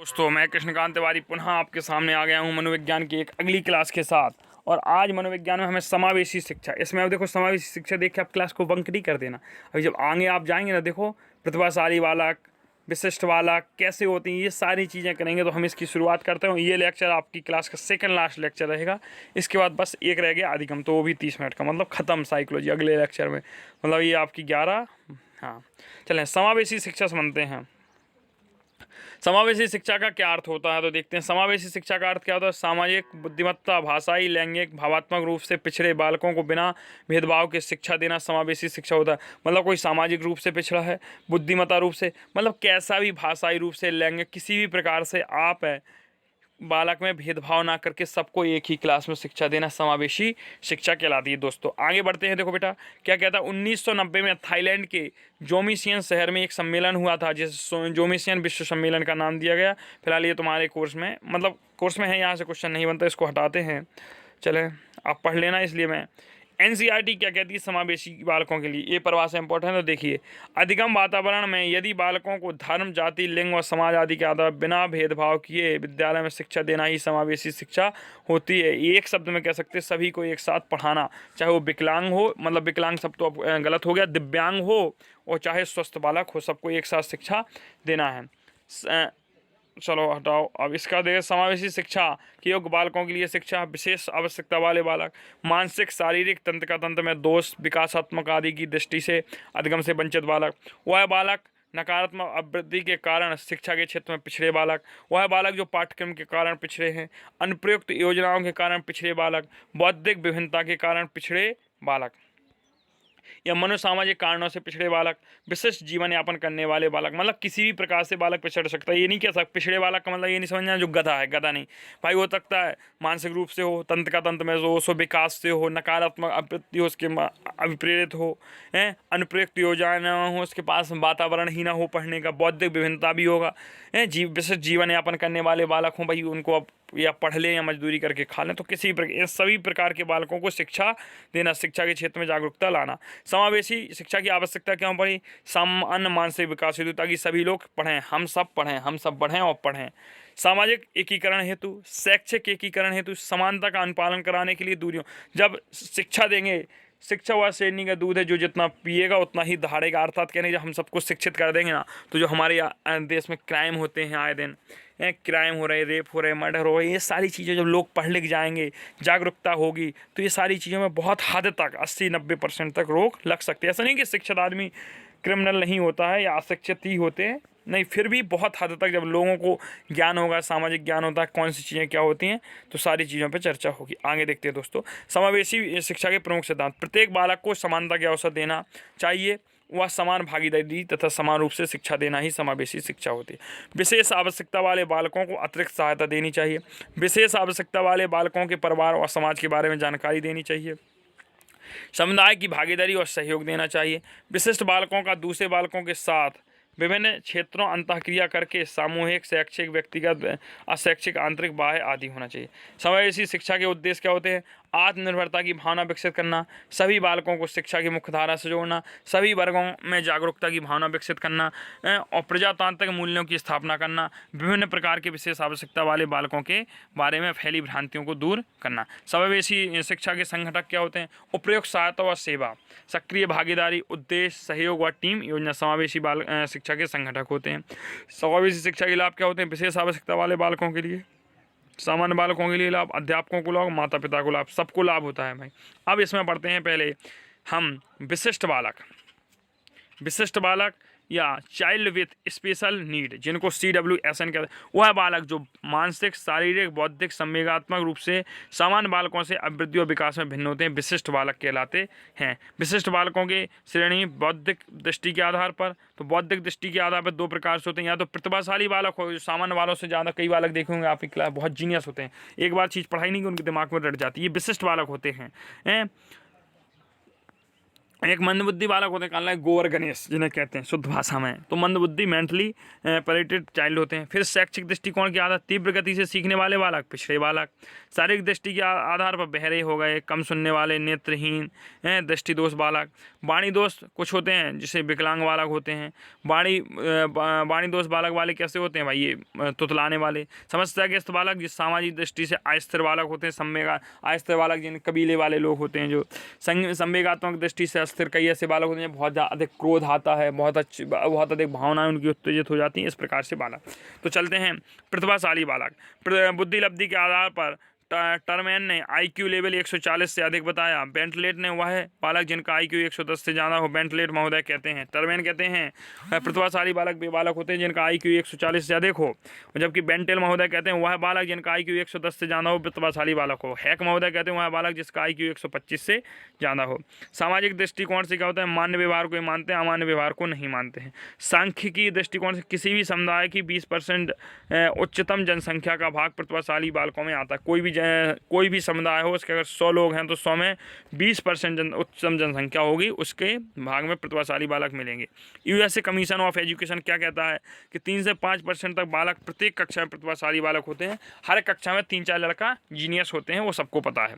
दोस्तों, मैं कृष्णकांत तिवारी पुनः आपके सामने आ गया हूं मनोविज्ञान की एक अगली क्लास के साथ। और आज मनोविज्ञान में हमें समावेशी शिक्षा, इसमें अब देखो समावेशी शिक्षा देख के आप क्लास को बंक नहीं कर देना। अभी जब आगे आप जाएंगे ना, देखो प्रतिभाशाली बालक, विशिष्ट बालक कैसे होते हैं, ये सारी चीज़ें करेंगे। तो हम इसकी शुरुआत करते हैं। ये लेक्चर आपकी क्लास का सेकंड लास्ट लेक्चर रहेगा। इसके बाद बस एक रह गया अधिगम, तो वो भी 30 मिनट का, मतलब ख़त्म साइकोलॉजी अगले लेक्चर में। मतलब ये आपकी 11। हाँ, चलें समावेशी शिक्षा समझते हैं। समावेशी शिक्षा का क्या अर्थ होता है, तो देखते हैं। समावेशी शिक्षा का अर्थ क्या होता है? सामाजिक बुद्धिमत्ता, भाषाई, लैंगिक, भावात्मक रूप से पिछड़े बालकों को बिना भेदभाव के शिक्षा देना समावेशी शिक्षा होता है। मतलब कोई सामाजिक रूप से पिछड़ा है, बुद्धिमत्ता रूप से, मतलब कैसा भी, भाषाई रूप से, लैंगिक, किसी भी प्रकार से आप है, बालक में भेदभाव ना करके सबको एक ही क्लास में शिक्षा देना समावेशी शिक्षा कहलाती है। दोस्तों आगे बढ़ते हैं। देखो बेटा क्या कहता है, 1990 में थाईलैंड के जोमिसियन शहर में एक सम्मेलन हुआ था, जिसे जोमिसियन विश्व सम्मेलन का नाम दिया गया। फिलहाल ये तुम्हारे कोर्स में, मतलब कोर्स में है, यहाँ से क्वेश्चन नहीं बनता, इसको हटाते हैं। चलें आप पढ़ लेना, इसलिए मैं एनसीईआरटी क्या कहती है समावेशी बालकों के लिए, ये परिभाषा इंपॉर्टेंट है। तो देखिए, अधिगम वातावरण में यदि बालकों को धर्म, जाति, लिंग और समाज आदि के आधार बिना भेदभाव किए विद्यालय में शिक्षा देना ही समावेशी शिक्षा होती है। एक शब्द में कह सकते हैं, सभी को एक साथ पढ़ाना, चाहे वो विकलांग हो, मतलब विकलांग शब्द तो अब गलत हो गया, दिव्यांग हो और चाहे स्वस्थ बालक हो, सबको एक साथ शिक्षा देना है। चलो हटाओ। अब इसका देखिए, समावेशी शिक्षा के योग्य बालकों के लिए शिक्षा, विशेष आवश्यकता वाले बालक, मानसिक शारीरिक तंत्र का तंत्र में दोष, विकासात्मक आदि की दृष्टि से अधिगम से वंचित बालक, वह बालक नकारात्मक अभिवृद्धि के कारण शिक्षा के क्षेत्र में पिछड़े बालक, वह बालक जो पाठ्यक्रम के कारण पिछड़े हैं, अनुप्रयुक्त योजनाओं के कारण पिछड़े बालक, बौद्धिक विभिन्नता के कारण पिछड़े बालक या मनोसामाजिक कारणों से पिछड़े बालक, विशिष्ट जीवन यापन करने वाले बालक। मतलब किसी भी प्रकार से बालक पिछड़ सकता है। ये नहीं कह सकता पिछड़े बालक का मतलब ये नहीं समझना जो गधा है, गधा नहीं भाई। हो सकता है मानसिक रूप से हो, तंत्र का तंत्र में हो, सो विकास से हो, नकारात्मक अभिवृत्ति हो, उसके अभिप्रेरित हो, अनुप्रयुक्त योजना हो, उसके पास वातावरण ही ना हो पढ़ने का, बौद्धिक विभिन्नता भी होगा, विशिष्ट जीवन यापन करने वाले बालक हों भाई, उनको अब या पढ़ लें या मजदूरी करके खा लें। तो किसी प्रकार, सभी प्रकार के बालकों को शिक्षा देना, शिक्षा के क्षेत्र में जागरूकता लाना। समावेशी शिक्षा की आवश्यकता क्यों पड़ी? सामान्य मानसिक विकास हेतु, ताकि सभी लोग पढ़ें, हम सब पढ़ें, हम सब बढ़ें और पढ़ें। सामाजिक एकीकरण हेतु, शैक्षिक एकीकरण हेतु, समानता का अनुपालन कराने के लिए दूरियों। जब शिक्षा देंगे, शिक्षा वह श्रेणी का दूध है जो जितना पिएगा उतना ही दहाड़ेगा। अर्थात कहने जब हम सबको शिक्षित कर देंगे ना, तो जो हमारे देश में क्राइम होते हैं आए दिन, क्राइम हो रहे, रेप हो रहे, मर्डर हो रहे, ये सारी चीज़ें जब लोग पढ़ लिख जाएंगे, जागरूकता होगी, तो ये सारी चीज़ों में बहुत हद तक 80-90% तक रोक लग सकती है। ऐसा नहीं कि शिक्षित आदमी क्रिमिनल नहीं होता है या अशिक्षित ही होते हैं, नहीं, फिर भी बहुत हद तक जब लोगों को ज्ञान होगा, सामाजिक ज्ञान होता है, कौन सी चीज़ें क्या होती हैं, तो सारी चीज़ों पर चर्चा होगी। आगे देखते हैं दोस्तों, समावेशी शिक्षा के प्रमुख सिद्धांत। प्रत्येक बालक को समानता के अवसर देना चाहिए, वह समान भागीदारी तथा समान रूप से शिक्षा देना ही समावेशी शिक्षा होती है। विशेष आवश्यकता वाले बालकों को अतिरिक्त सहायता देनी चाहिए। विशेष आवश्यकता वाले बालकों के परिवार और समाज के बारे में जानकारी देनी चाहिए। समुदाय की भागीदारी और सहयोग देना चाहिए। विशिष्ट बालकों का दूसरे बालकों के साथ विभिन्न क्षेत्रों अंतःक्रिया करके सामूहिक, शैक्षिक, व्यक्तिगत, अशैक्षिक, आंतरिक, बाह्य आदि होना चाहिए। समावेशी शिक्षा के उद्देश्य क्या होते हैं? आत्मनिर्भरता की भावना विकसित करना, सभी बालकों को शिक्षा की मुख्य धारा से जोड़ना, सभी वर्गों में जागरूकता की भावना विकसित करना और प्रजातांत्रिक मूल्यों की स्थापना करना, विभिन्न प्रकार के विशेष आवश्यकता वाले बालकों के बारे में फैली भ्रांतियों को दूर करना। समावेशी शिक्षा के संगठक क्या होते हैं? उपयुक्त सहायता व सेवा, सक्रिय भागीदारी, उद्देश्य, सहयोग व टीम योजना समावेशी बाल शिक्षा के संगठक होते हैं। समावेशी शिक्षा के लाभ क्या होते हैं? विशेष आवश्यकता वाले बालकों के लिए, सामान्य बालकों के लिए लाभ, अध्यापकों को लाभ, माता पिता को लाभ, सबको लाभ होता है भाई। अब इसमें पढ़ते हैं पहले हम विशिष्ट बालक। विशिष्ट बालक या चाइल्ड विथ स्पेशल नीड, जिनको CWSN कहते हैं, वह बालक जो मानसिक, शारीरिक, बौद्धिक, संवेगात्मक रूप से सामान्य बालकों से अभिवृद्धि और विकास में भिन्न होते हैं, विशिष्ट बालक कहलाते हैं। विशिष्ट बालकों की श्रेणी बौद्धिक दृष्टि के आधार पर, तो बौद्धिक दृष्टि के आधार पर दो प्रकार से होते हैं। या तो प्रतिभाशाली बालक हो, जो सामान्य वालों से ज़्यादा, कई बालक देखे होंगे आपकी क्लास, बहुत जीनियस होते हैं, एक बार चीज़ पढ़ाई नहीं कि उनके दिमाग में रट जाती है, ये विशिष्ट बालक होते हैं। एक मंदबुद्धि बालक होते हैं, काला है गोवर गणेश जिन्हें कहते हैं शुद्ध भाषा में। तो मंदबुद्धि मेंटली परेटेड चाइल्ड होते हैं। फिर शैक्षिक दृष्टिकोण के आधार तीव्र गति से सीखने वाले बालक पिछड़े बालक। शारीरिक दृष्टि के आधार पर बहरे हो गए, कम सुनने वाले, नेत्रहीन, दृष्टि दोष बालक। वाणी दोष कुछ होते हैं जिसे विकलांग बालक होते हैं। वाणी दोष बालक वाले कैसे होते हैं भाई, ये तुतलाने वाले। समस्याग्रस्त बालक जिस सामाजिक दृष्टि से अस्थिर बालक होते हैं। अस्थिर बालक जिन कबीले वाले लोग होते हैं जो संवेगात्मक दृष्टि से अस्थिर। कई ऐसे बालक होते हैं बहुत अधिक क्रोध आता है, बहुत अधिक भावनाएं उनकी उत्तेजित हो जाती हैं, इस प्रकार से बालक। तो चलते हैं प्रतिभाशाली बालक। बुद्धि लब्धि के आधार पर टर्मेन ने आईक्यू लेवल 140 से अधिक बताया। बेंटलेट ने वह बालक जिनका आईक्यू 110 से ज़्यादा हो बेंटलेट महोदय कहते हैं। टर्मेन कहते हैं प्रतिभाशाली बालक वे बालक होते हैं जिनका आईक्यू 140 से अधिक हो, जबकि बेंटेल महोदय कहते हैं वह बालक जिनका आईक्यू 110 से ज़्यादा हो प्रतिभाशाली बालक हो। हैक महोदय कहते हैं वह बालक जिसका आईक्यू 125 से ज़्यादा हो। सामाजिक दृष्टिकोण से क्या होता है, मान्य व्यवहार को मानते हैं, अमान्य व्यवहार को नहीं मानते हैं। सांख्यिकी दृष्टिकोण से किसी भी समुदाय की 20% उच्चतम जनसंख्या का भाग प्रतिभाशाली बालकों में आता है। कोई भी समुदाय हो, उसके अगर 100 लोग हैं तो 100 में 20% उच्चतम जनसंख्या होगी, उसके भाग में प्रतिभाशाली बालक मिलेंगे। यूएसए कमीशन ऑफ एजुकेशन क्या कहता है कि 3 से 5% तक बालक प्रत्येक कक्षा में प्रतिभाशाली बालक होते हैं। हर कक्षा में 3-4 लड़का जीनियस होते हैं, वो सबको पता है।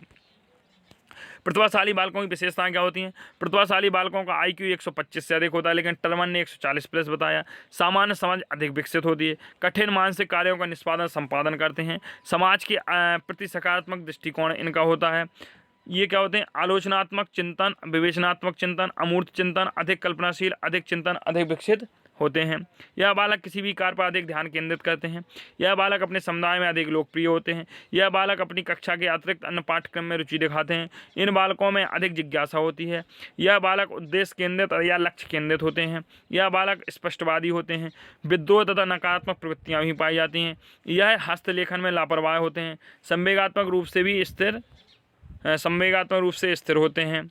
प्रतिभाशाली बालकों की विशेषताएं क्या होती हैं। प्रतिभाशाली बालकों का आईक्यू 125 से अधिक होता है, लेकिन टर्मन ने 140 प्लस बताया। सामान्य समझ अधिक विकसित होती है, कठिन मानसिक कार्यों का निष्पादन संपादन करते हैं। समाज के प्रति सकारात्मक दृष्टिकोण इनका होता है। ये क्या होते हैं, आलोचनात्मक चिंतन, विवेचनात्मक चिंतन, अमूर्त चिंतन, अधिक कल्पनाशील, अधिक चिंतन, अधिक विकसित होते हैं। यह बालक किसी भी कार्य पर अधिक ध्यान केंद्रित करते हैं। यह बालक अपने समुदाय में अधिक लोकप्रिय होते हैं। यह बालक अपनी कक्षा के अतिरिक्त अन्य पाठ्यक्रम में रुचि दिखाते हैं। इन बालकों में अधिक जिज्ञासा होती है। यह बालक उद्देश्य केंद्रित या लक्ष्य केंद्रित होते हैं। यह बालक स्पष्टवादी होते हैं। विद्रोह तथा नकारात्मक प्रवृत्तियाँ भी पाई जाती हैं। यह हस्तलेखन में लापरवाह होते हैं। संवेगात्मक रूप से स्थिर होते हैं।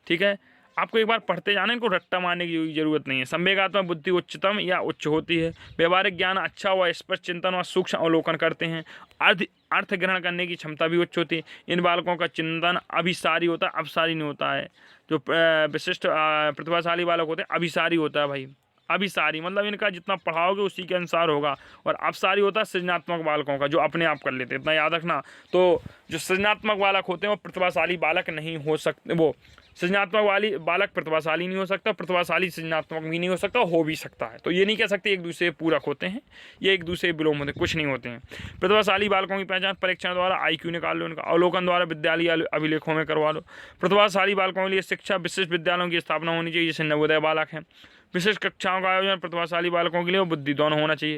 ठीक है, आपको एक बार पढ़ते जाना, इनको रट्टा मारने की जरूरत नहीं है। संवेगात्मक बुद्धि उच्चतम या उच्च होती है। व्यवहारिक ज्ञान अच्छा व स्पष्ट चिंतन व सूक्ष्म अवलोकन करते हैं। अर्थ ग्रहण करने की क्षमता भी उच्च होती है। इन बालकों का चिंतन अभिसारी होता है, अवसारी नहीं होता है। जो विशिष्ट प्रतिभाशाली बालक होते हैं अभिसारी होता है भाई। अभिसारी मतलब इनका जितना पढ़ाओगे उसी के अनुसार होगा। और अवसारी होता है सृजनात्मक बालकों का, जो अपने आप कर लेते हैं। इतना याद रखना। तो जो सृजनात्मक बालक होते हैं वो प्रतिभाशाली बालक नहीं हो सकते। वो सृजनात्मक वाली बालक प्रतिभाशाली नहीं हो सकता, प्रतिभाशाली सृजनात्मक भी नहीं हो सकता, हो भी सकता है। तो ये नहीं कह सकते एक दूसरे पूरक होते हैं, ये एक दूसरे विलोम होते हैं, कुछ नहीं होते हैं। प्रतिभाशाली बालकों की पहचान परीक्षण द्वारा आईक्यू निकाल लो, उनका अवलोकन द्वारा विद्यालय अभिलेखों में करवा लो। प्रतिभाशाली बालकों के लिए शिक्षा विशिष्ट विद्यालयों की स्थापना होनी चाहिए, जैसे नवोदय बालक हैं। विशिष्ट कक्षाओं का आयोजन प्रतिभाशाली बालकों के लिए बुद्धि दोनों होना चाहिए।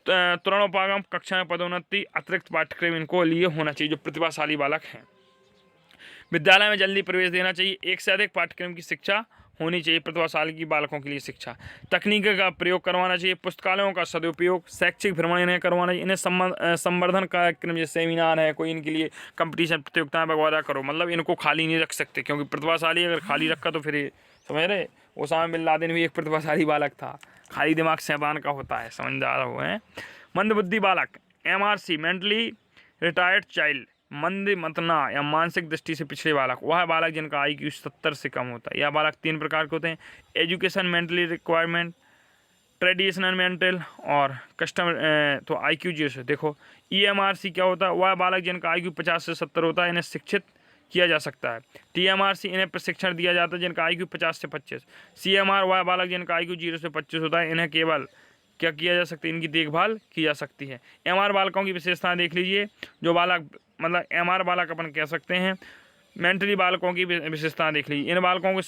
तरुणोपागम कक्षा में पदोन्नति अतिरिक्त पाठ्यक्रम इनको लिए होना चाहिए जो प्रतिभाशाली बालक हैं। विद्यालय में जल्दी प्रवेश देना चाहिए। एक से अधिक पाठ्यक्रम की शिक्षा होनी चाहिए। प्रतिभाशाली की बालकों के लिए शिक्षा, तकनीक का प्रयोग करवाना चाहिए। पुस्तकालयों का सदुपयोग, शैक्षिक भ्रमण इन्हें करवाना चाहिए। इन्हें संवर्धन कार्यक्रम जैसे सेमिनार है, कोई इनके लिए कंपटीशन प्रतियोगिताएं वगैरह करो। मतलब इनको खाली नहीं रख सकते, क्योंकि प्रतिभाशाली अगर खाली रखा तो फिर ये समझ रहे, ओसामा बिन लादेन भी एक प्रतिभाशाली बालक था। खाली दिमाग शैतान का होता है, समझदार हो हैं। मंदबुद्धि बालक MRC मेंटली रिटायर्ड चाइल्ड, मंद मतना या मानसिक दृष्टि से पिछड़े बालक, वह बालक जिनका IQ 70 से कम होता है। यह बालक 3 प्रकार के होते हैं। Education, mentally requirement, traditional mental और कस्टम। तो IQ 0 से देखो। EMRC क्या होता है, वह बालक जिनका IQ 50 से 70 होता है, इन्हें शिक्षित किया जा सकता है। TMRC इन्हें प्रशिक्षण दिया जाता है जिनका IQ 50 से 25। CMR वह बालक जिनका IQ 0 से 25 होता है, इन्हें केवल क्या किया जा सकता है, इनकी देखभाल की जा सकती है। MR बालकों की विशेषताएं देख लीजिए। जो बालक मतलब MR बालक अपन कह सकते हैं। मेंटली बालकों की विशेषताएं देख लीजिए। इन बालकों को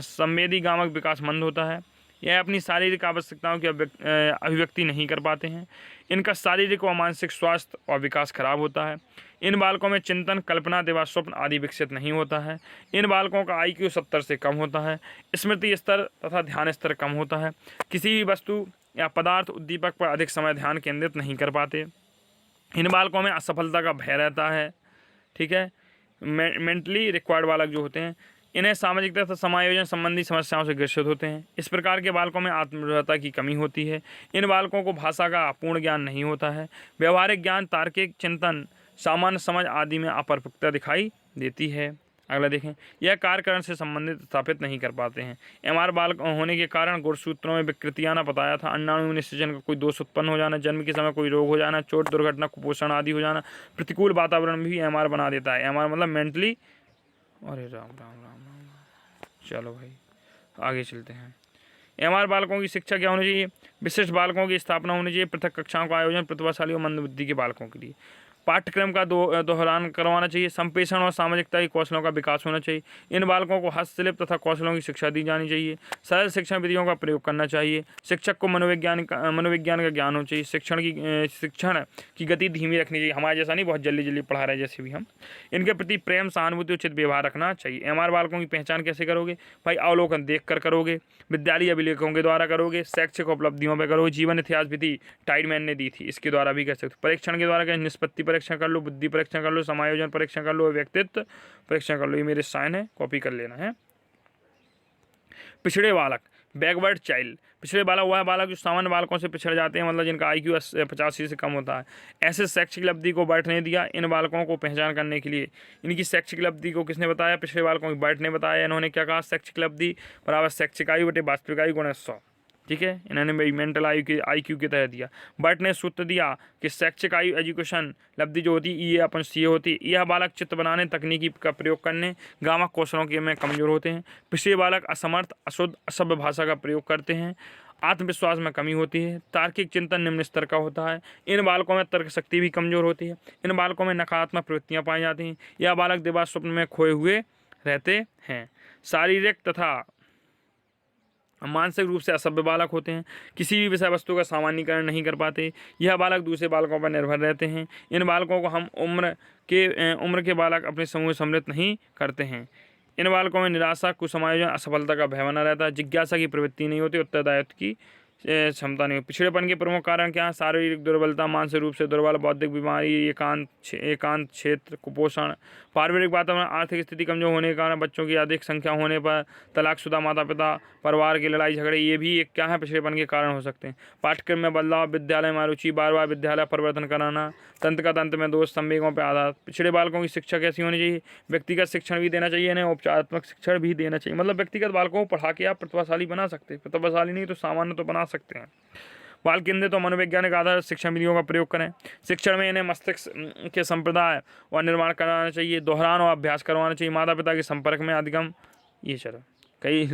संवेदीगामक विकास मंद होता है। यह अपनी शारीरिक आवश्यकताओं की अभिव्यक्ति नहीं कर पाते हैं। इनका शारीरिक व मानसिक स्वास्थ्य और विकास खराब होता है। इन बालकों में चिंतन, कल्पना, दिवा स्वप्न आदि विकसित नहीं होता है। इन बालकों का IQ 70 से कम होता है। स्मृति स्तर तथा ध्यान स्तर कम होता है। किसी भी वस्तु या पदार्थ उद्दीपक पर अधिक समय ध्यान केंद्रित नहीं कर पाते। इन बालकों में असफलता का भय रहता है। ठीक है, मेंटली रिक्वायर्ड बालक जो होते हैं, इन्हें सामाजिक तथा समायोजन संबंधी समस्याओं से ग्रसित होते हैं। इस प्रकार के बालकों में आत्मनिर्भरता की कमी होती है। इन बालकों को भाषा का पूर्ण ज्ञान नहीं होता है। व्यवहारिक ज्ञान, तार्किक चिंतन, सामान्य समझ आदि में अपरिपक्वता दिखाई देती है। अगला देखें, यह कार्यकरण से संबंधित स्थापित नहीं कर पाते हैं। एमआर बालक होने के कारण गुणसूत्रों में विकृति आना बताया था, अंडाणु में निषेचन का कोई दोष उत्पन्न हो जाना, जन्म के समय कोई रोग हो जाना, चोट दुर्घटना कुपोषण आदि हो जाना, प्रतिकूल वातावरण भी एमआर बना देता है। एमआर मतलब मेंटली, अरे राम राम राम राम। चलो भाई आगे चलते हैं। एमआर बालकों की शिक्षा क्या होनी चाहिए? विशिष्ट बालकों की स्थापना होनी चाहिए, पृथक कक्षाओं का आयोजन प्रतिभाशाली और मंदबुद्धि के बालकों के लिए, पाठ्यक्रम का दोहरान करवाना चाहिए, संप्रेषण और सामाजिकता के कौशलों का विकास होना चाहिए, इन बालकों को हस्तशिल्प तथा कौशलों की शिक्षा दी जानी चाहिए, सरल शिक्षण विधियों का प्रयोग करना चाहिए, शिक्षक को मनोविज्ञान का ज्ञान होना चाहिए, शिक्षण की गति धीमी रखनी चाहिए, हमारे जैसा नहीं बहुत जल्दी जल्दी पढ़ा रहे जैसे भी हम, इनके प्रति प्रेम सहानुभूति उचित व्यवहार रखना चाहिए। एमआर बालकों की पहचान कैसे करोगे भाई? अवलोकन देख कर करोगे, विद्यालय अभिलेखों के द्वारा करोगे, शैक्षिक उपलब्धियों पर करोगे, जीवन इतिहास विधि टाइडमैन ने दी थी इसके द्वारा भी कर सकते हो, परीक्षण के द्वारा निष्पत्ति परीक्षण कर लो, बुद्धि परीक्षण कर लो, समायोजन परीक्षण कर लो, व्यक्तित्व परीक्षण कर लो। ये मेरे साइन है, कॉपी कर लेना है। पिछड़े बालक, बैकवर्ड चाइल्ड, पिछड़े बालक वह बालक जो सामान्य बालकों से पिछड़ जाते हैं, मतलब जिनका IQ 85 से कम होता है। ऐसे शैक्षिक उपलब्धि को बैठने दिया। इन बालकों को पहचान करने के लिए इनकी शैक्षिक उपलब्धि को किसने बताया? पिछड़े बालकों की बैठ ने बताया। इन्होंने क्या कहा? शैक्षिक उपलब्धि बराबर शैक्षिक आयु बटे वास्तविक आयु गुणा 100। ठीक है, इन्होंने भाई मेंटल IQ के तहत दिया। बट ने सूत्र दिया कि शैक्षिक आयु एजुकेशन लब्धि जो होती है ये होती है। यह बालक चित्र बनाने, तकनीकी का प्रयोग करने, ग्रामक कौशलों के में कमजोर होते हैं। पिछड़े बालक असमर्थ, अशुद्ध, असभ्य भाषा का प्रयोग करते हैं। आत्मविश्वास में कमी होती है। तार्किक चिंतन निम्न स्तर का होता है। इन बालकों में तर्क शक्ति भी कमजोर होती है। इन बालकों में नकारात्मक प्रवृत्तियाँ पाई जाती हैं। यह बालक दिवा स्वप्न में खोए हुए रहते हैं। शारीरिक तथा मानसिक रूप से असभ्य बालक होते हैं। किसी भी विषय वस्तु का सामान्यीकरण नहीं कर पाते। यह बालक दूसरे बालकों पर निर्भर रहते हैं। इन बालकों को हम उम्र के बालक अपने समूह सम्मिलित नहीं करते हैं। इन बालकों में निराशा, कुसमायोजन, असफलता का भय बना रहता है। जिज्ञासा की प्रवृत्ति नहीं होती, उत्तरदायित्व की क्षमता नहीं होती। पिछड़ेपन के प्रमुख कारण क्या है? शारीरिक दुर्बलता, मानसिक रूप से दुर्बल, बौद्धिक बीमारी, एकांत क्षेत्र, कुपोषण, पारिवारिक वातावरण, आर्थिक स्थिति कमजोर होने के कारण, बच्चों की अधिक संख्या होने पर, तलाकशुदा माता पिता, परिवार की लड़ाई झगड़े, ये भी एक क्या है? पिछड़ेपन के कारण हो सकते हैं। पाठ्यक्रम में बदलाव, विद्यालय में रुचि, बार बार विद्यालय परिवर्तन कराना, तंत्र में दोष, संवेगों पर आधार। पिछड़े बालकों की शिक्षा कैसी होनी चाहिए? व्यक्तिगत शिक्षण भी देना चाहिए, इन्हें उपचारात्मक शिक्षण भी देना चाहिए। मतलब व्यक्तिगत बालकों को पढ़ा के आप प्रतिभाशाली बना सकते हैं। प्रतिभाशाली नहीं तो सामान्य तो बना सकते हैं। बाल केंद्रित तो मनोवैज्ञानिक आधार शिक्षण विधियों का प्रयोग करें। शिक्षण में इन्हें मस्तिष्क के संप्रदाय और निर्माण कराना चाहिए। दोहरान और अभ्यास करवाना चाहिए। माता पिता के संपर्क में अधिगम, ये चलो कई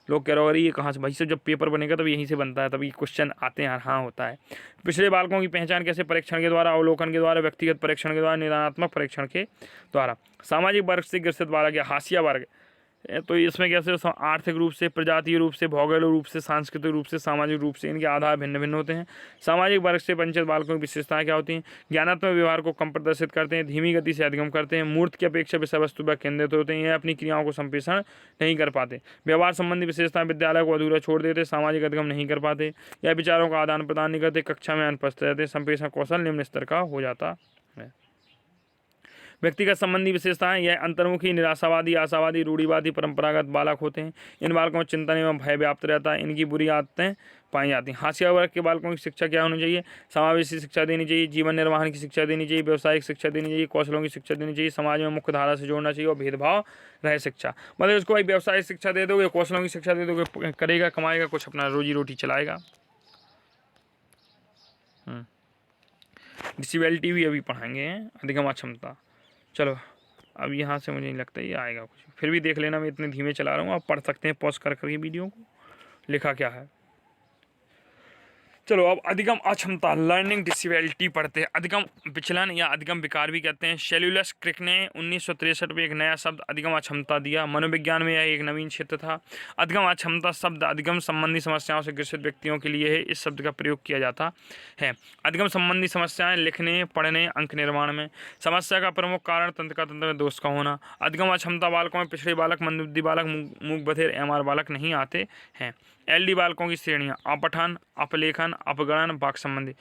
लोग कह रहे हो अरे ये कहाँ से भाई? से जब पेपर बनेगा तब यहीं से बनता है, तब ये क्वेश्चन आते हैं। हाँ होता है। पिछड़े बालकों की पहचान कैसे? परीक्षण के द्वारा, अवलोकन के द्वारा, व्यक्तिगत परीक्षण के द्वारा, निदानात्मक परीक्षण के द्वारा। सामाजिक वर्ग से ग्रसित बालक या हाशिया वर्ग, तो इसमें कैसे? आर्थिक रूप से, प्रजातीय रूप से, भौगोलिक रूप से, सांस्कृतिक रूप से, सामाजिक रूप से इनके आधार भिन्न भिन्न होते हैं। सामाजिक वर्ग से वंचित बालकों की विशेषताएं क्या होती हैं? ज्ञानात्मक व्यवहार को कम प्रदर्शित करते हैं, धीमी गति से अधिगम करते हैं, मूर्त की अपेक्षा विषय वस्तु पर केंद्रित होते हैं, यह अपनी क्रियाओं को संप्रेषण नहीं कर पाते। व्यवहार संबंधी विशेषताएं विद्यालय को अधूरा छोड़ देते, सामाजिक अधिगम नहीं कर पाते, या विचारों का आदान प्रदान नहीं करते, कक्षा में अनुपस्थित रहते, संप्रेषण कौशल निम्न स्तर का हो जाता है। व्यक्तिगत संबंधी विशेषताएं, यह अंतर्मुखी, निराशावादी, आशावादी, रूढ़िवादी, परंपरागत बालक होते हैं। इन बालकों में चिंतन एवं भय व्याप्त रहता है। इनकी बुरी आदतें पाई जाती हैं। हाशिया वर्ग के बालकों की शिक्षा क्या होनी चाहिए? समावेशी शिक्षा देनी चाहिए, जीवन निर्वाहन की शिक्षा देनी चाहिए, व्यवसायिक शिक्षा देनी चाहिए, कौशलों की शिक्षा देनी चाहिए, समाज में मुख्य धारा से जोड़ना चाहिए और भेदभाव रहे शिक्षा। मतलब उसको भाई व्यवसायिक शिक्षा दे दोगे, कौशलों की शिक्षा दे दोगे, करेगा, कमाएगा, कुछ अपना रोजी रोटी चलाएगा। डिसेबिलिटी भी अभी पढ़ाएंगे, अधिगम अक्षमता। चलो अब यहाँ से मुझे नहीं लगता ये आएगा कुछ, फिर भी देख लेना, मैं इतने धीमे चला रहा हूँ, आप पढ़ सकते हैं पॉज कर करके वीडियो को, लिखा क्या है। चलो अब अधिगम अक्षमता, लर्निंग डिसेबिलिटी पढ़ते हैं। अधिगम विचलन या अधिगम विकार भी कहते हैं। सेल्यूलस क्रिक ने 1963 में एक नया शब्द अधिगम अक्षमता दिया। मनोविज्ञान में यह एक नवीन क्षेत्र था। अधिगम अक्षमता शब्द अधिगम संबंधी समस्याओं से ग्रसित व्यक्तियों के लिए है। इस शब्द का प्रयोग किया जाता है। अधिगम संबंधी समस्याएं लिखने, पढ़ने, अंक निर्माण में। समस्या का प्रमुख कारण तंत्र में दोष का होना। अधिगम अक्षमता बालकों में पिछड़े बालक, मंदबुद्धि बालक, मूक बधिर, MR बालक नहीं आते हैं। LD बालकों की श्रेणियाँ: अपठन, अपलेखन, अपगणन, वाक संबंधी।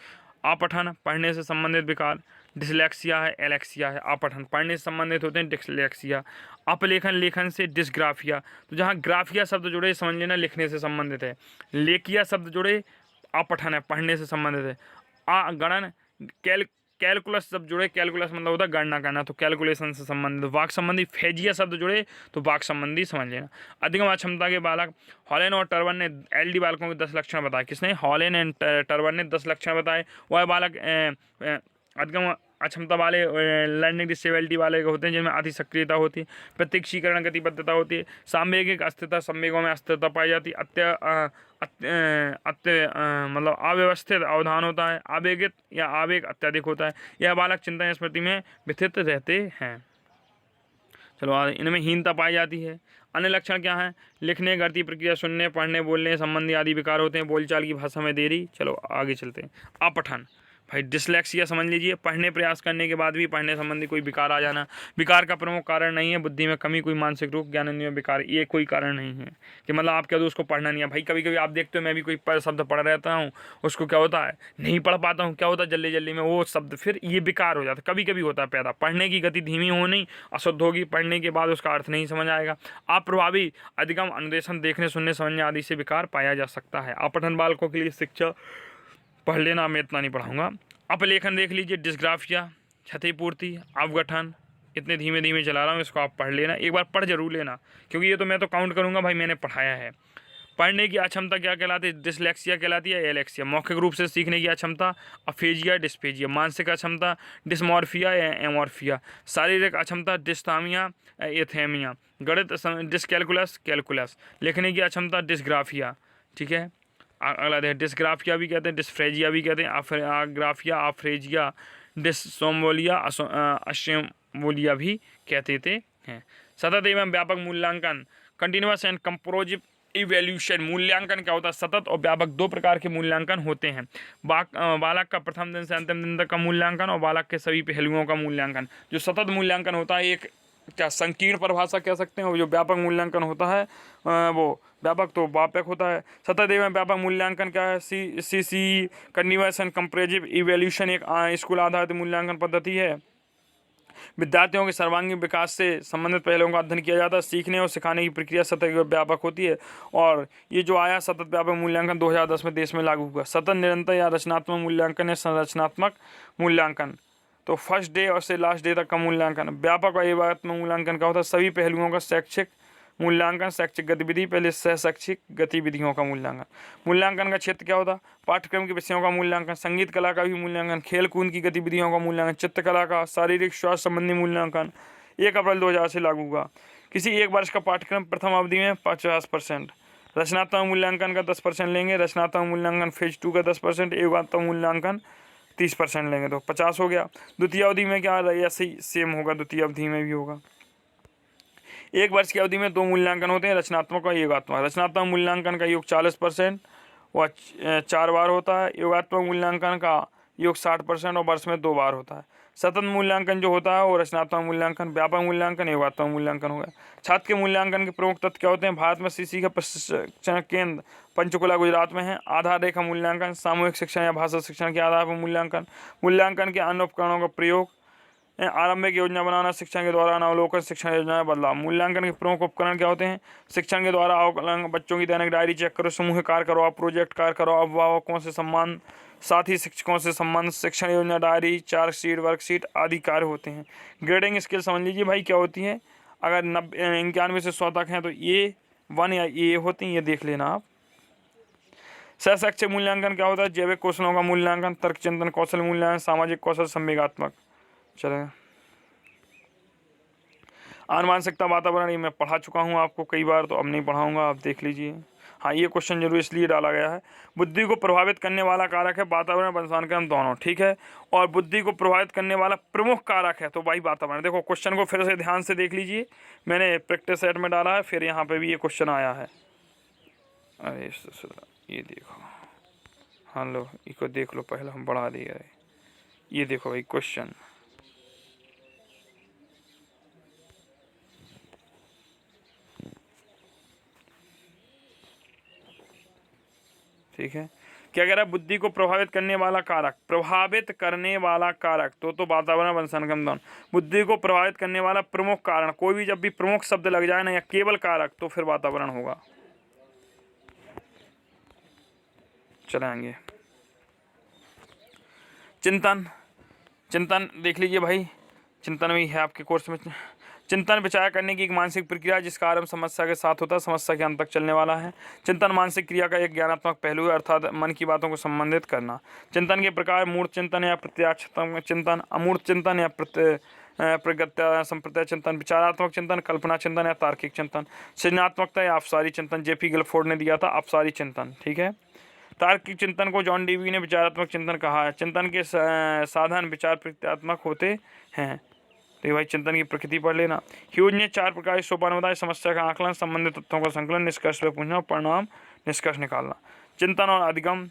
अपठन पढ़ने से संबंधित विकार, डिसलेक्सिया है, एलेक्सिया है। अपठन पढ़ने से संबंधित होते हैं, डिसलेक्सिया। अपलेखन लेखन से, डिसग्राफिया। तो जहाँ ग्राफिया शब्द जुड़े समझ लेना लिखने से संबंधित है। लेकिया शब्द जुड़े अपठन है, पढ़ने से संबंधित है। अगणन कैलकुलस शब्द जुड़े, कैलकुलस मतलब होता है गणना करना, तो कैलकुलेशन से संबंधित। वाक संबंधी फेजिया शब्द जुड़े तो वाक संबंधी समझ लेना। अधिगम क्षमता के बालक, हॉलन और टर्वन ने एलडी बालकों के 10 लक्षण बताए। किसने? हॉलन एंड टर्वन ने 10 लक्षण बताए। वह बालक अधिगम अक्षमता वाले लर्निंग डिसेबिलिटी वाले होते हैं जिनमें अति सक्रियता होती है, प्रत्यक्षीकरण गतिबद्धता होती है, सामवेगिक अस्थिरता, संवेगों में अस्थिरता पाई जाती है, मतलब अव्यवस्थित अवधान होता है, आवेगित या आवेग अत्यधिक होता है। यह बालक चिंतन या स्मृति में व्यथित रहते हैं। चलो इनमें हीनता पाई जाती है। अन्य लक्षण क्या हैं? लिखने, गति प्रक्रिया, सुनने, पढ़ने, बोलने संबंधी आदि विकार होते हैं। बोलचाल की भाषा में देरी। चलो आगे चलते हैं। अपठन, भाई डिसलेक्सिया समझ लीजिए, पढ़ने प्रयास करने के बाद भी पढ़ने संबंधी कोई विकार आ जाना। विकार का प्रमुख कारण नहीं है बुद्धि में कमी, कोई मानसिक रोग, ज्ञानेंद्रिय विकार, ये कोई कारण नहीं है कि मतलब आप क्या दो उसको पढ़ना नहीं है। भाई कभी कभी आप देखते हो मैं भी कोई शब्द पढ़ रहता हूँ, उसको क्या होता है नहीं पढ़ पाता हूँ, क्या होता है जल्दी जल्दी में वो शब्द फिर ये विकार हो जाता है। कभी कभी होता है पैदा, पढ़ने की गति धीमी होनी, अशुद्ध होगी, पढ़ने के बाद उसका अर्थ नहीं समझ आएगा। अप्रभावी अधिगम, अनुदेशन, देखने, सुनने, समझने आदि से विकार पाया जा सकता है। अपठन बालकों के लिए शिक्षा पढ़ लेना, मैं इतना नहीं पढ़ाऊंगा। अपलेखन देख लीजिए, डिस्ग्राफिया, क्षतिपूर्ति, अवगठन, इतने धीमे धीमे चला रहा हूँ, इसको आप पढ़ लेना, एक बार पढ़ जरूर लेना, क्योंकि ये तो मैं तो काउंट करूँगा भाई मैंने पढ़ाया है। पढ़ने की अक्षमता क्या कहलाती है? डिसलेक्सिया कहलाती है, एलेक्सिया। मौखिक रूप से सीखने की अक्षमता, अफेजिया, डिस्पेजिया। मानसिक अक्षमता, डिस्मॉर्फिया या एमॉर्फिया। शारीरिक अक्षमता, डिस्थामिया, एथेमिया। गणित, डिसकैलकुलस, कैलकुलस। लिखने की अक्षमता, डिस्ग्राफिया। ठीक है, अगला देखें, डिस्ग्राफिया भी कहते हैं, डिस्फ्रेजिया भी कहते हैं, आग्राफिया, आफ्रेजिया, डिसोम्बोलिया, अशेम्बोलिया भी कहते थे हैं। सतत एवं व्यापक मूल्यांकन, कंटिन्यूअस एंड कंप्रोजिव इवैल्यूएशन। मूल्यांकन क्या होता है? सतत और व्यापक दो प्रकार के मूल्यांकन होते हैं। बालक का प्रथम दिन से अंतिम दिन तक का मूल्यांकन और बालक के सभी पहलुओं का मूल्यांकन। जो सतत मूल्यांकन होता है एक क्या संकीर्ण परिभाषा कह सकते हैं, और जो व्यापक मूल्यांकन होता है वो व्यापक तो व्यापक होता है। सतत एवं व्यापक मूल्यांकन क्या है? सी कंटिन्यूअस एंड कंप्रेजिव इवैल्यूएशन एक स्कूल आधारित मूल्यांकन पद्धति है। विद्यार्थियों के सर्वांगीण विकास से संबंधित पहलुओं का अध्ययन किया जाता है। सीखने और सिखाने की प्रक्रिया सतत व्यापक होती है, और ये जो आया सतत व्यापक मूल्यांकन 2010 में देश में लागू हुआ। सतत निरंतर या रचनात्मक मूल्यांकन या संरचनात्मक मूल्यांकन, तो फर्स्ट डे और से लास्ट डे तक का मूल्यांकन। व्यापक और एवं मूल्यांकन का होता है सभी पहलुओं का शैक्षिक मूल्यांकन, शैक्षिक गतिविधि, पहले सह शैक्षिक गतिविधियों का मूल्यांकन। मूल्यांकन का क्षेत्र क्या होता है? पाठ्यक्रम के विषयों का मूल्यांकन, संगीत कला का भी मूल्यांकन, खेल कूद की गतिविधियों का मूल्यांकन, चित्रकला का, शारीरिक स्वास्थ्य संबंधी मूल्यांकन। 1 अप्रैल 2000 से लागू हुआ। किसी एक वर्ष का पाठ्यक्रम प्रथम अवधि में 50%। रचनात्मक मूल्यांकन का 10% लेंगे। रचनात्मक मूल्यांकन फेज 2 का 10%। एकात्मक मूल्यांकन 30% लेंगे, तो 50 हो गया। द्वितीय अवधि में क्या ऐसे ही सेम होगा, द्वितीय अवधि में भी होगा। एक वर्ष की अवधि में 2 मूल्यांकन होते हैं, रचनात्मक और योगात्मक। रचनात्मक मूल्यांकन का योग 40% वह 4 बार होता है। योगात्मक मूल्यांकन का योग 60% और वर्ष में 2 बार होता है। सतत मूल्यांकन जो होता है वो रचनात्मक मूल्यांकन, व्यापक मूल्यांकन, योगात्मक मूल्यांकन हो गया। छात्र के मूल्यांकन के प्रमुख तत्व क्या होते हैं? भारत में सीसी का प्रशिक्षण केंद्र पंचकुला गुजरात में है। आधार रेखा मूल्यांकन, सामूहिक शिक्षण या भाषा शिक्षण के आधार पर मूल्यांकन। मूल्यांकन के अन्य उपकरणों का प्रयोग, आरंभिक योजना बनाना, शिक्षण के दौरान अवलोकन, शिक्षण योजना में बदलाव। मूल्यांकन के प्रमुख उपकरण क्या होते हैं? शिक्षण के द्वारा अवलोकन, बच्चों की दैनिक डायरी चेक करो, समूह कार्य करो, प्रोजेक्ट कार्य करो, अभिभावकों से सम्मान, साथी शिक्षकों से संबंध, शिक्षण योजना डायरी, चार्जशीट, वर्कशीट आदि कार्य होते हैं। ग्रेडिंग स्केल समझ लीजिए भाई क्या होती है। अगर 91 से 100 तक हैं तो ये 1 या ये होती हैं, ये देख लेना आप। सहशैक्षिक मूल्यांकन क्या होता है? जैविक कौशलों का मूल्यांकन, तर्क चिंतन कौशल मूल्यांकन, सामाजिक कौशल, संवेगात्मक। चले आनुवांशिकता वातावरण, ये मैं पढ़ा चुका हूँ आपको कई बार, तो अब नहीं पढ़ाऊंगा, आप देख लीजिए। हाँ, ये क्वेश्चन जरूर इसलिए डाला गया है। बुद्धि को प्रभावित करने वाला कारक है वातावरण, वंशानुक्रम दोनों, ठीक है। और बुद्धि को प्रभावित करने वाला प्रमुख कारक है तो भाई वातावरण। देखो क्वेश्चन को फिर से ध्यान से देख लीजिए, मैंने प्रैक्टिस सेट में डाला है, फिर यहाँ पे भी ये क्वेश्चन आया है। अरे ये देखो, हाँ लो इसको देख लो, पहले हम बढ़ा दिया है। ये देखो भाई क्वेश्चन, ठीक है। क्या कह रहा है? बुद्धि को प्रभावित करने वाला कारक, प्रभावित करने वाला कारक तो वातावरण, वंशानुक्रम दोनों। बुद्धि को प्रभावित करने वाला प्रमुख कारण, कोई भी जब भी प्रमुख शब्द लग जाए ना या केवल कारक, तो फिर वातावरण होगा। चलेंगे चिंतन, चिंतन देख लीजिए भाई, चिंतन भी है आपके कोर्स में। चिंतन विचार करने की एक मानसिक प्रक्रिया जिसका आरंभ समस्या के साथ होता है, समस्या के अंत तक चलने वाला है। चिंतन मानसिक क्रिया का एक ज्ञानात्मक पहलू है, अर्थात मन की बातों को संबंधित करना। चिंतन के प्रकार मूर्त चिंतन या प्रत्यक्ष चिंतन, अमूर्त चिंतन या प्रगत्या संप्रत्य चिंतन, विचारात्मक चिंतन, कल्पना चिंतन या तार्किक चिंतन, सृजनात्मकता या अपसारी चिंतन, जेपी गिलफोर्ड ने दिया था अपसारी चिंतन। ठीक है। तार्किक चिंतन को जॉन डीवी ने विचारात्मक चिंतन कहा है। चिंतन के साधन विचार प्रक्रियात्मक होते हैं। तो ये भाई चिंतन की प्रकृति पढ़ लेना। ह्यूज ने 4 प्रकार के सोपान बताए, समस्या का आकलन, संबंधित तथ्यों का संकलन, निष्कर्ष पे पूछना, परिणाम निष्कर्ष निकालना। चिंतन और अधिगम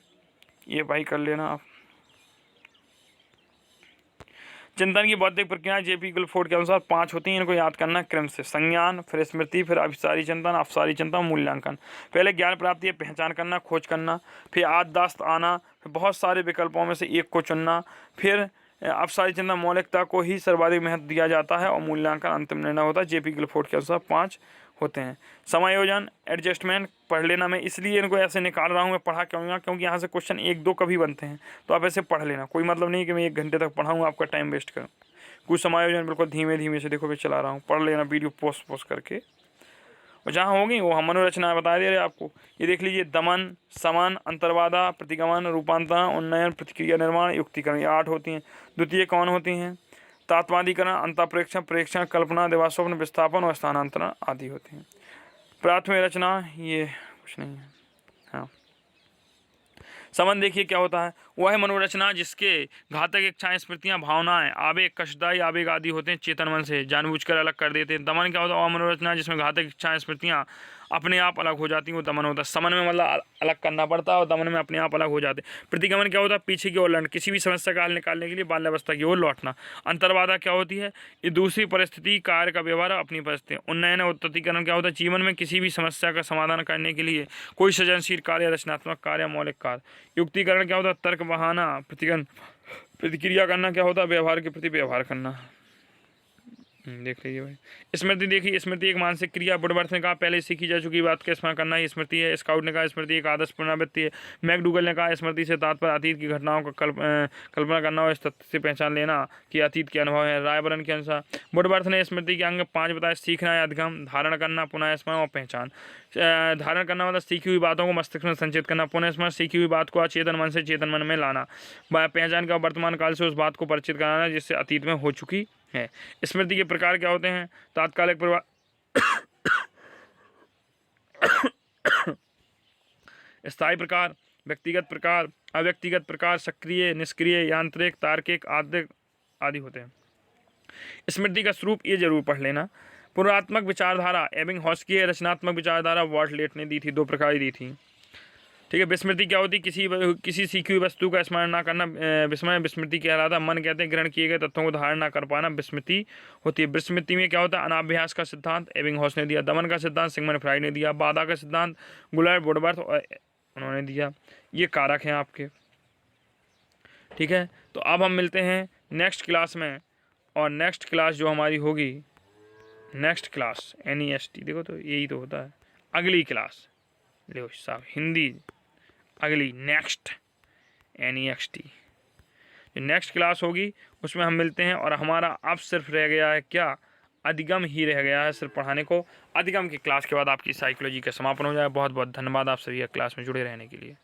ये भाई कर लेना आप। चिंतन की बौद्धिक प्रक्रियाएं जेपी गिलफोर्ड के अनुसार 5 होती हैं, इनको याद करना क्रम से। संज्ञान, फिर स्मृति, फिर अभिसारी चिंतन, अपसारी चिंतन, मूल्यांकन। पहले ज्ञान प्राप्ति है, पहचान करना, खोज करना, फिर याददाश्त आना, फिर बहुत सारे विकल्पों में से एक को चुनना, फिर अपसारी चिंतन मौलिकता को ही सर्वाधिक महत्व दिया जाता है, और मूल्यांकन अंतिम निर्णय होता है। जेपी गिलफोर्ड के अनुसार 5 होते हैं। समायोजन, एडजस्टमेंट पढ़ लेना। मैं इसलिए इनको ऐसे निकाल रहा हूँ, मैं पढ़ा क्यों, क्योंकि यहाँ से क्वेश्चन 1-2 कभी बनते हैं, तो आप ऐसे पढ़ लेना। कोई मतलब नहीं कि मैं 1 घंटे तक पढ़ाऊँ, आपका टाइम वेस्ट करूँ। कुछ समायोजन बिल्कुल धीमे धीमे से देखो मैं चला रहा हूँ, पढ़ लेना वीडियो पोस्ट करके। और जहाँ होगी वो हम मनोरचना बता दे रहे आपको। ये देख लीजिए, दमन, समन, अंतर्बाधा, प्रतिगमन, रूपांतरण, उन्नयन, प्रतिक्रिया निर्माण, युक्तिकरण, ये 8 होती हैं। द्वितीय कौन होती हैं? तात्वादिकरण, अंतःप्रेक्षण, प्रेक्षण, कल्पना, देवास्वप्न, विस्थापन और स्थानांतरण आदि होते हैं। प्राथमिक रचना ये कुछ नहीं है। हाँ, समन देखिए क्या होता है, वह है मनोरचना जिसके घातक इच्छाएं, स्मृतियां, भावनाएं, आवेग, कष्टदायी आवेग आदि होते हैं, चेतन मन से जानबूझकर अलग कर देते हैं। दमन क्या होता है, मनोरचना जिसमें घातक इच्छाएं, स्मृतियां अपने आप अलग हो जाती हैं, वो दमन होता है। समन में मतलब अलग करना पड़ता है, और दमन में अपने आप अलग हो जाते हैं। प्रतिगमन क्या होता है, पीछे की ओर लौटना, किसी भी समस्या का हल निकालने के लिए बाल्यावस्था की ओर लौटना। अंतर्बाधा क्या होती है, ये दूसरी परिस्थिति, कार्य का व्यवहार, अपनी परिस्थिति। उन्नयन और उत्तरीकरण क्या होता है, जीवन में किसी भी समस्या का समाधान करने के लिए कोई सृजनशील कार्य, रचनात्मक कार्य, मौलिक कार्य। युक्तिकरण क्या होता है, तर्क बहाना, प्रतिक्रिया करना क्या होता है, व्यवहार के प्रति व्यवहार करना। देख लीजिए भाई। स्मृति देखिए, स्मृति एक मानसिक क्रिया। बुडवर्थ ने कहा पहले सीखी जा चुकी बात का स्मरण करना ही स्मृति है। स्काउट ने कहा स्मृति एक आदर्श पुनरावृत्ति है। मैकडूगल ने कहा स्मृति से तात्पर्य अतीत की घटनाओं का कल्पना करना और इस तथ्य से पहचान लेना कि अतीत के अनुभव है। रायबरन के अनुसार बुडवर्थ ने स्मृति के अंग 5 बताए, सीखना या अधिगम, धारण करना, पुनः स्मरण और पहचान। धारण करना मतलब सीखी हुई बातों को मस्तिष्क में संचित करना। पुनः स्मरण सीखी हुई बात को अचेतन मन से चेतन मन में लाना। पहचान का वर्तमान काल से उस बात को परिचित कराना जिससे अतीत में हो चुकी है। स्मृति के प्रकार क्या होते हैं, तात्कालिक प्रभाव, स्थायी प्रकार, व्यक्तिगत प्रकार, अव्यक्तिगत प्रकार, सक्रिय, निष्क्रिय, यांत्रिक, तार्किक, आदि होते हैं। स्मृति का स्वरूप ये जरूर पढ़ लेना। पुनरात्मक विचारधारा एबिंगहॉस की है, रचनात्मक विचारधारा बार्टलेट ने दी थी, 2 प्रकार दी थी। ठीक है। विस्मृति क्या होती, किसी सीखी हुई वस्तु का स्मरण ना करना, विस्मय विस्मृति कहलाता। मन कहते हैं ग्रहण किए गए तत्वों को धारण ना कर पाना, विस्मृति होती है। विस्मृति में क्या होता है, अनाभ्यास का सिद्धांत एबिंगहॉस ने दिया। दमन का सिद्धांत सिगमंड फ्राइड ने दिया। बाधा का सिद्धांत गुलाब वुडवर्थ उन्होंने दिया। ये कारक हैं आपके। ठीक है। तो अब हम मिलते हैं नेक्स्ट क्लास में, और नेक्स्ट क्लास जो हमारी होगी, नेक्स्ट क्लास NEST, देखो तो यही तो होता है अगली क्लास। देखो साहब, हिंदी अगली नेक्स्ट NEXT जो नेक्स्ट क्लास होगी उसमें हम मिलते हैं। और हमारा अब सिर्फ रह गया है क्या, अधिगम ही रह गया है सिर्फ पढ़ाने को। अधिगम की क्लास के बाद आपकी साइकोलॉजी का समापन हो जाए। बहुत बहुत धन्यवाद आप सभी क्लास में जुड़े रहने के लिए।